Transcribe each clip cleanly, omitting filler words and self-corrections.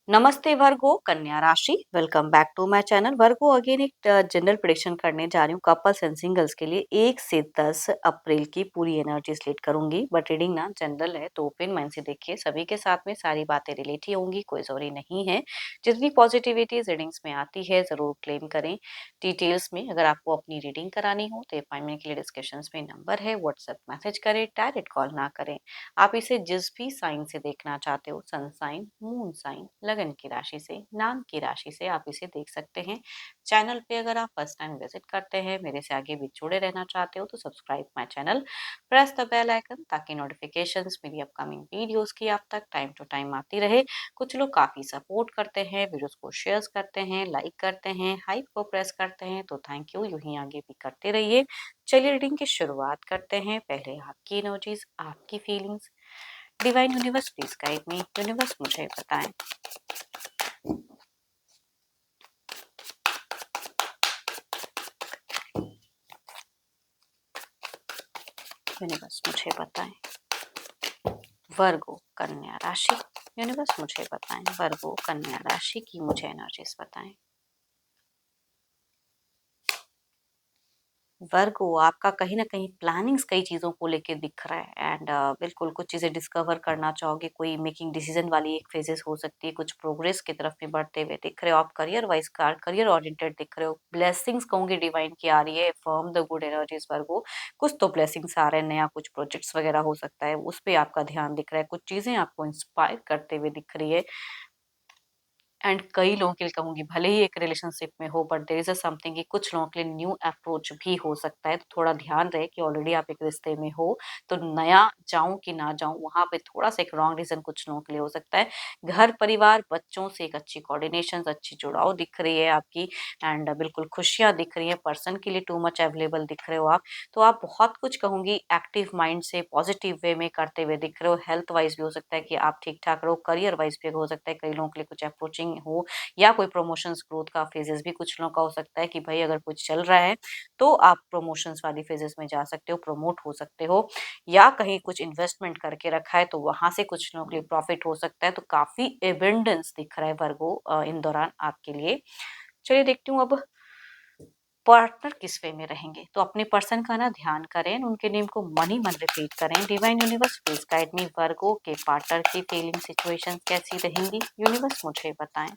नमस्ते वर्गो, कन्या राशि। Welcome back to my channel. Virgo again एक जनरल प्रेडिक्शन करने जा रही हूँ कपल्स एंड सिंगल्स के लिए 1 से 10 अप्रैल की पूरी एनर्जी स्लेट करूंगी। बट रीडिंग ना जनरल है तो ओपन माइंड से देखिए, सभी के साथ में सारी बातें रिलेट ही होंगी, कोई जरूरी नहीं है। जितनी पॉजिटिविटी रीडिंग्स में आती है जरूर क्लेम करें। डिटेल्स में अगर आपको अपनी रीडिंग करानी हो तो अपॉइंटमेंट के लिए डिस्क्रिप्शन में नंबर है, व्हाट्सएप मैसेज करें, डायरेक्ट कॉल ना करें। आप इसे जिस भी साइन से देखना चाहते हो, सन साइन, मून साइन, लगन की राशि से, नाम की राशि से आप इसे देख सकते हैं। चैनल पे अगर आप फर्स्ट टाइम विजिट करते हैं, मेरे से आगे भी जुड़े रहना चाहते हो तो subscribe my channel, press the bell icon ताकि नोटिफिकेशंस मेरी अपकमिंग वीडियोस की आप तक टाइम टू टाइम आती रहे। कुछ लोग काफी सपोर्ट करते हैं, वीडियोस को शेयर करते हैं, लाइक करते हैं, हाइप को प्रेस करते हैं, तो थैंक यू, यूं ही आगे भी करते रहिए। चलिए रीडिंग की शुरुआत करते हैं। पहले आपकी एनर्जीज, आपकी feelings. Divine universe please guide me. Universe मुझे बताएं। यूनिवर्स मुझे बताएं। वर्गो कन्या राशि। यूनिवर्स मुझे बताएं, वर्गो कन्या राशि की मुझे एनर्जीज बताएं। वर्गो आपका कहीं ना कहीं प्लानिंग्स कई चीजों को लेके दिख रहा है एंड बिल्कुल कुछ चीजें डिस्कवर करना चाहोगे, कोई मेकिंग डिसीजन वाली एक फेजेस हो सकती है, कुछ प्रोग्रेस की तरफ में बढ़ते हुए दिख रहे हो। आप करियर वाइज करियर ओरिएंटेड दिख रहे हो। ब्लेसिंग्स कहूंगी डिवाइन की आ रही है, फर्म द गुड एनर्जीज वर्गो। कुछ तो ब्लेसिंग्स आ रहे हैं, नया कुछ प्रोजेक्ट्स वगैरह हो सकता है, उस पर आपका ध्यान दिख रहा है, कुछ चीजें आपको इंस्पायर करते हुए दिख रही है। एंड कई लोगों के लिए कहूंगी भले ही एक रिलेशनशिप में हो, but there is a something कि कुछ लोगों के लिए न्यू अप्रोच भी हो सकता है। तो थोड़ा ध्यान रहे कि ऑलरेडी आप एक रिश्ते में हो तो नया जाऊं कि ना जाऊं, वहां पे थोड़ा सा एक रॉन्ग रीजन कुछ लोगों के लिए हो सकता है। घर परिवार बच्चों से एक अच्छी कोऑर्डिनेशन, अच्छी जुड़ाव दिख रही है आपकी। एंड बिल्कुल खुशियां दिख रही है। पर्सन के लिए टू मच अवेलेबल दिख रहे हो आप। तो आप बहुत कुछ कहूंगी एक्टिव माइंड से पॉजिटिव वे में करते हुए दिख रहे हो। हेल्थ वाइज भी हो सकता है कि आप ठीक ठाक रहो। करियर वाइज भी हो सकता है कई लोगों के लिए कुछ अप्रोचिंग हो, या कोई प्रमोशंस ग्रोथ का फेजेस भी कुछ लोगों का हो सकता है कि भाई अगर कुछ चल रहा है तो आप प्रमोशंस वाली फेजेस में जा सकते हो, प्रमोट हो सकते हो। या कहीं कुछ इन्वेस्टमेंट करके रखा है तो वहां से कुछ लोगों के लिए प्रॉफिट हो सकता है। तो काफी एबेंडेंस दिख रहा है वर्गो इन दौरान आपके लिए। चलिए देखती हूँ अब पार्टनर किस वे में रहेंगे। तो अपने पर्सन का ना ध्यान करें, उनके नेम को मन ही मन रिपीट करें। Divine universe please guide me, Virgo के पार्टनर की फीलिंग सिचुएशन कैसी रहेंगी। यूनिवर्स मुझे बताएं।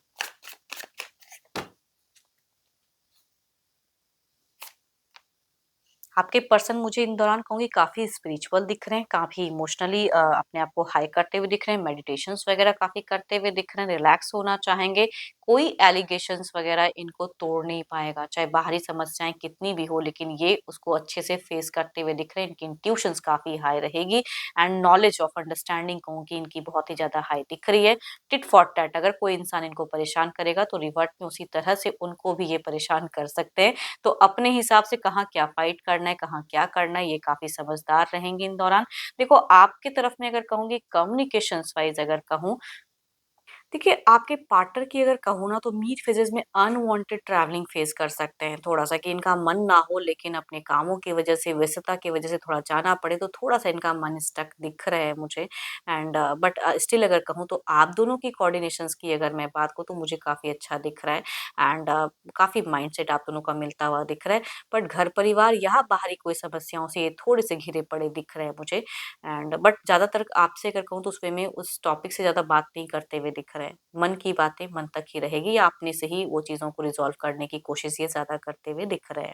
आपके पर्सन मुझे इन दौरान कहूंगी काफी स्पिरिचुअल दिख रहे हैं, काफी इमोशनली अपने आप को हाई करते हुए दिख रहे हैं, मेडिटेशंस वगैरह काफी करते हुए दिख रहे हैं, रिलैक्स होना चाहेंगे। कोई एलिगेशंस वगैरह इनको तोड़ नहीं पाएगा, चाहे बाहरी समस्याएं कितनी भी हो, लेकिन ये उसको अच्छे से फेस करते हुए दिख रहे हैं। इनकी इंट्यूशंस काफी हाई रहेगी एंड नॉलेज ऑफ अंडरस्टैंडिंग कहूंगी इनकी बहुत ही ज्यादा हाई दिख रही है। टिट फॉर टैट, अगर कोई इंसान इनको परेशान करेगा तो रिवर्ट में उसी तरह से उनको भी ये परेशान कर सकते हैं। तो अपने हिसाब से कहाँ क्या फाइट करना है, कहाँ क्या करना है, ये काफी समझदार रहेंगे इन दौरान। देखो आपकी तरफ में अगर कहूंगी कम्युनिकेशंस वाइज अगर कहूँ, देखिए आपके पार्टनर की अगर कहूँ ना तो मीट फेजेस में अनवांटेड ट्रैवलिंग फेस कर सकते हैं थोड़ा सा, कि इनका मन ना हो लेकिन अपने कामों की वजह से, व्यस्तता की वजह से थोड़ा जाना पड़े, तो थोड़ा सा इनका मन स्टक दिख रहा है मुझे। एंड बट स्टिल अगर कहूँ तो आप दोनों की कोऑर्डिनेशंस की अगर मैं बात करूँ तो मुझे काफी अच्छा दिख रहा है। एंड काफी माइंडसेट आप दोनों का मिलता हुआ दिख रहा है। बट घर परिवार या बाहरी कोई समस्याओं से ये थोड़े से घिरे पड़े दिख रहे हैं मुझे। एंड बट ज्यादातर आपसे अगर कहूँ तो उस वे में उस टॉपिक से ज्यादा बात नहीं करते हुए दिख रहे हैं। मन की बातें मन तक ही रहेगी, या अपने से ही वो चीजों को रिजॉल्व करने की कोशिश ये ज्यादा करते हुए दिख रहे हैं।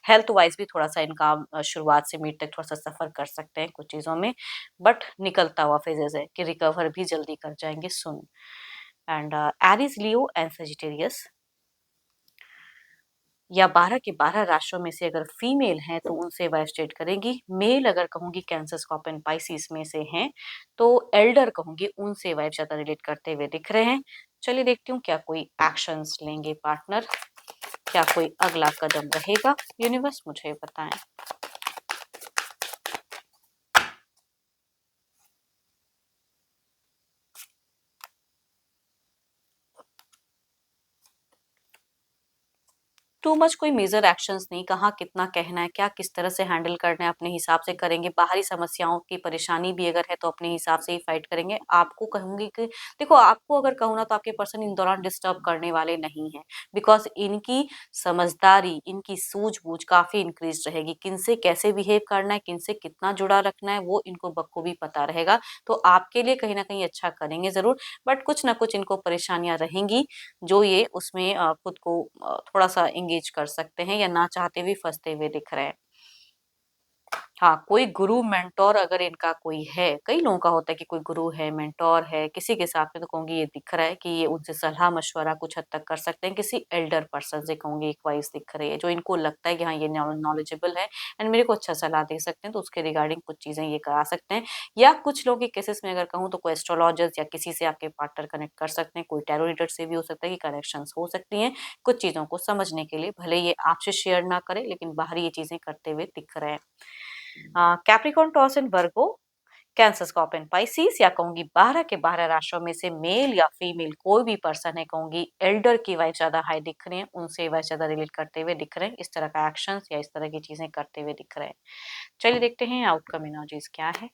हेल्थ वाइज भी थोड़ा सा इनका शुरुआत से मिड तक थोड़ा सा सफर कर सकते हैं कुछ चीजों में, बट निकलता हुआ फेजेस है कि रिकवर भी जल्दी कर जाएंगे सुन। And Aries, Leo and Sagittarius या 12 के 12 राशियों में से अगर फीमेल हैं तो उनसे वाइफ स्टेट करेंगी। मेल अगर कहूंगी कैंसर, स्कॉर्पियन, पाइसिस में से हैं तो एल्डर कहूंगी उनसे वाइफ ज्यादा रिलेट करते हुए दिख रहे हैं। चलिए देखती हूँ क्या कोई एक्शंस लेंगे पार्टनर, क्या कोई अगला कदम रहेगा। यूनिवर्स मुझे बताएं। टू मच कोई मेजर एक्शंस नहीं, कहाँ कितना कहना है, क्या किस तरह से हैंडल करना है, अपने हिसाब से करेंगे। बाहरी समस्याओं की परेशानी भी अगर है तो अपने हिसाब से ही फाइट करेंगे। आपको कहूंगी कि देखो, आपको अगर कहूँ ना तो आपके पर्सन इन दौरान डिस्टर्ब करने वाले नहीं है, बिकॉज इनकी समझदारी, इनकी सूझबूझ काफी इंक्रीज रहेगी। किनसे कैसे बिहेव करना है, किनसे कितना जुड़ा रखना है, वो इनको बखूबी पता रहेगा। तो आपके लिए कहीं ना कहीं अच्छा करेंगे जरूर, बट कुछ ना कुछ इनको परेशानियां रहेंगी जो ये उसमें खुद को थोड़ा-सा एंगेज कर सकते हैं या ना चाहते हुए फँसते हुए दिख रहे हैं। हाँ, कोई गुरु मेंटर अगर इनका कोई है, कई लोगों का होता है कि कोई गुरु है, मेंटर है, किसी के साथ में तो कहूँगी ये दिख रहा है कि ये उनसे सलाह-मशवरा कुछ हद तक कर सकते हैं। किसी एल्डर पर्सन से कहूँगी एक वाइस दिख रही है, जो इनको लगता है कि हाँ, ये नॉलेजेबल है एंड मेरे को अच्छा सलाह दे सकते हैं, तो उसके रिगार्डिंग कुछ चीज़ें ये करा सकते हैं। या कुछ लोगों के केसेस में अगर कहूँ तो कोई एस्ट्रोलॉजर्स या किसी से आपके पार्टनर कनेक्ट कर सकते हैं, कोई टैरो रीडर से भी हो सकता है कि कनेक्शंस हो सकती हैं, कुछ चीज़ों को समझने के लिए। भले ये आपसे शेयर ना करें, लेकिन बाहर ये चीज़ें करते हुए दिख रहे हैं। Capricorn, taurus and Virgo, cancer, scorpion, Pisces, या कहूंगी 12 के 12 राशियों में से मेल या फीमेल कोई भी पर्सन है, कहूंगी एल्डर की वाइफ ज्यादा हाई दिख रही है, उनसे वाइफ ज्यादा रिलेट करते हुए दिख रहे हैं, इस तरह का एक्शंस या इस तरह की चीजें करते हुए दिख रहे हैं। चलिए देखते हैं आउटकम एनर्जीज क्या है।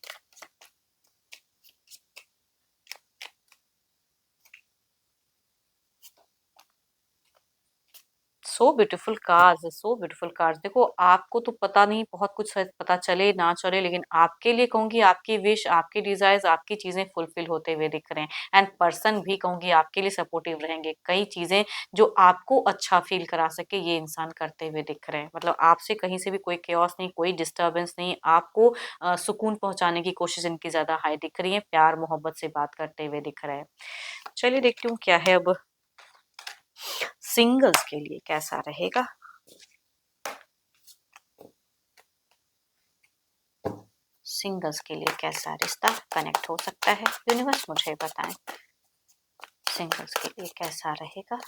So beautiful cards, so beautiful cards. देखो, आपको तो पता नहीं, बहुत कुछ शायद पता चले ना चले, लेकिन आपके लिए कहूंगी आपकी विश, आपकी डिजायर्स, आपकी चीजें फुलफिल होते हुए दिख रहे हैं एंड पर्सन भी कहूंगी आपके लिए सपोर्टिव रहेंगे। कई चीजें जो आपको अच्छा फील करा सके ये इंसान करते हुए दिख रहे हैं। मतलब आपसे कहीं से भी कोई केओस नहीं, कोई डिस्टर्बेंस नहीं, आपको सुकून पहुंचाने की कोशिश इनकी ज्यादा हाई दिख रही है, प्यार मोहब्बत से बात करते हुए दिख रहे हैं। चलिए देखती हूँ क्या है अब सिंगल्स के लिए कैसा रहेगा। सिंगल्स के लिए कैसा रिश्ता कनेक्ट हो सकता है, यूनिवर्स मुझे बताएं। सिंगल्स के लिए कैसा रहेगा।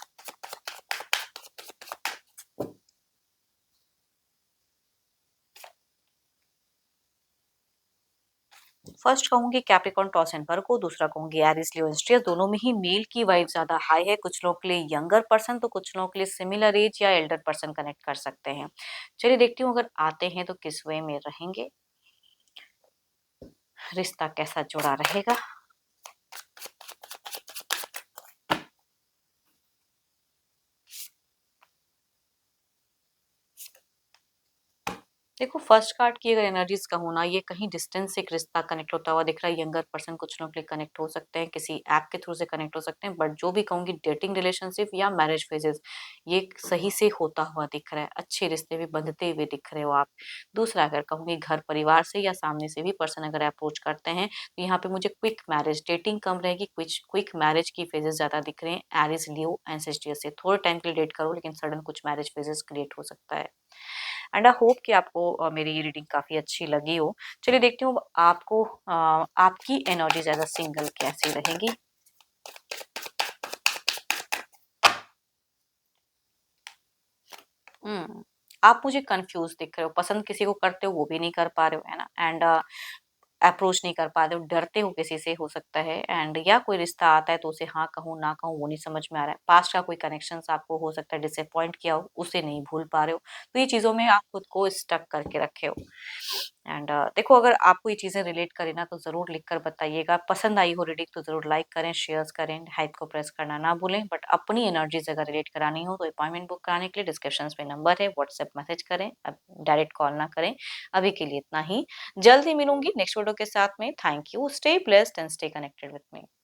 फर्स्ट कहूंगी कैप्रिकॉर्न, टॉस एंड वर्गो, दूसरा कहूंगी एरिस, लियो, स्ट्रियस। दोनों में ही मेल की वाइब ज्यादा हाई है। कुछ लोगों के लिए यंगर पर्सन, तो कुछ लोगों के लिए सिमिलर एज या एल्डर पर्सन कनेक्ट कर सकते हैं। चलिए देखती हूँ अगर आते हैं तो किस वे में रहेंगे, रिश्ता कैसा जुड़ा रहेगा। देखो, फर्स्ट कार्ड की अगर एनर्जीज कहूँ ना, ये कहीं डिस्टेंस से एक रिश्ता कनेक्ट होता हुआ दिख रहा है। यंगर पर्सन कुछ लोगों के लिए कनेक्ट हो सकते हैं, किसी ऐप के थ्रू से कनेक्ट हो सकते हैं, बट जो भी कहूंगी डेटिंग रिलेशनशिप या मैरिज फेजेस, ये सही से होता हुआ दिख रहा है। अच्छे रिश्ते भी बंधते हुए दिख रहे हो आप। दूसरा अगर कहूंगी घर परिवार से या सामने से भी पर्सन अगर अप्रोच करते हैं, तो यहाँ पे मुझे क्विक मैरिज, डेटिंग कम रहेगी, क्विक मैरिज की फेजेस ज्यादा दिख रहे हैं। एरिस, लियो एंड सेजिटेरियस से थोड़े टाइम के लिए डेट करो, लेकिन सडन कुछ मैरिज फेजेस क्रिएट हो सकता है। एंड आई होप कि आपको मेरी ये रीडिंग काफी अच्छी लगी हो। चलिए देखती हूँ अब आपको आपकी एनर्जी एज अ सिंगल कैसी रहेगी। आप मुझे कंफ्यूज दिख रहे हो, पसंद किसी को करते हो वो भी नहीं कर पा रहे हो, है ना, एंड अप्रोच नहीं कर पाते हो, डरते हो किसी से हो सकता है, एंड या कोई रिश्ता आता है तो उसे हाँ कहूँ ना कहूँ वो नहीं समझ में आ रहा है। पास्ट का कोई कनेक्शन आपको हो सकता है डिसअपॉइंट किया हो, उसे नहीं भूल पा रहे हो, तो ये चीजों में आप खुद को स्टक करके रखे हो। एंड देखो, अगर आपको ये चीजें रिलेट करें ना तो जरूर लिख कर बताइएगा। पसंद आई हो रीडिंग तो जरूर लाइक करें, शेयर करें, हाइप को प्रेस करना ना भूलें। बट अपनी एनर्जीज अगर रिलेट करानी हो तो अपॉइंटमेंट बुक कराने के लिए डिस्क्रिप्शन में नंबर है, व्हाट्सएप मैसेज करें, अब डायरेक्ट कॉल ना करें। अभी के लिए इतना ही, जल्द ही मिलूंगी नेक्स्ट वीडियो के साथ में। Thank you, stay blessed and stay connected with me.